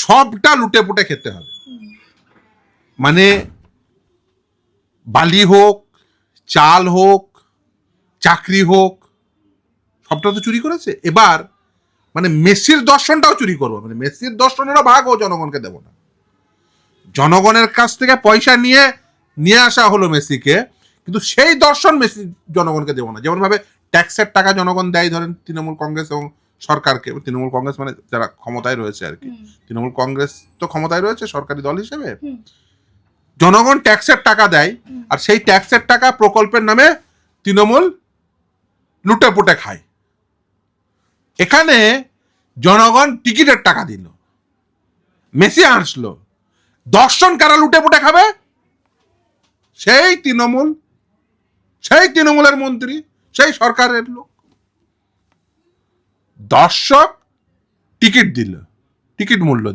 সবটা লুটে পুটে খেতে হবে। মানে বালি হোক, চাল হোক, চাকরি হোক, সবটা তো চুরি করেছে। এবার মানে মেসির দর্শনটাও চুরি করবো, মানে মেসির দর্শনেরও ভাগ ও জনগণকে দেব না। জনগণের কাছ থেকে পয়সা নিয়ে আসা হলো মেসিকে, কিন্তু সেই দর্শন মেসি জনগণকে দেবো না। যেমন ভাবে ট্যাক্সের টাকা জনগণ দেয়, ধরেন তৃণমূল কংগ্রেস এবং সরকারকে, তৃণমূল কংগ্রেস মানে যারা ক্ষমতায় রয়েছে আর কি, তৃণমূল কংগ্রেস তো ক্ষমতায় রয়েছে সরকারি দল হিসেবে, জনগণ ট্যাক্সের টাকা দেয়, আর সেই ট্যাক্সের টাকা প্রকল্পের নামে তৃণমূল লুটে পুটে খায়। এখানে জনগণ টিকিটের টাকা দিল, মেসি আসলো, দর্শন কারা লুটে পুটে খাবে? সেই তৃণমূল, সেই তৃণমূলের মন্ত্রী, সেই সরকারের লোক। দর্শক টিকিট দিল, টিকিট মূল্য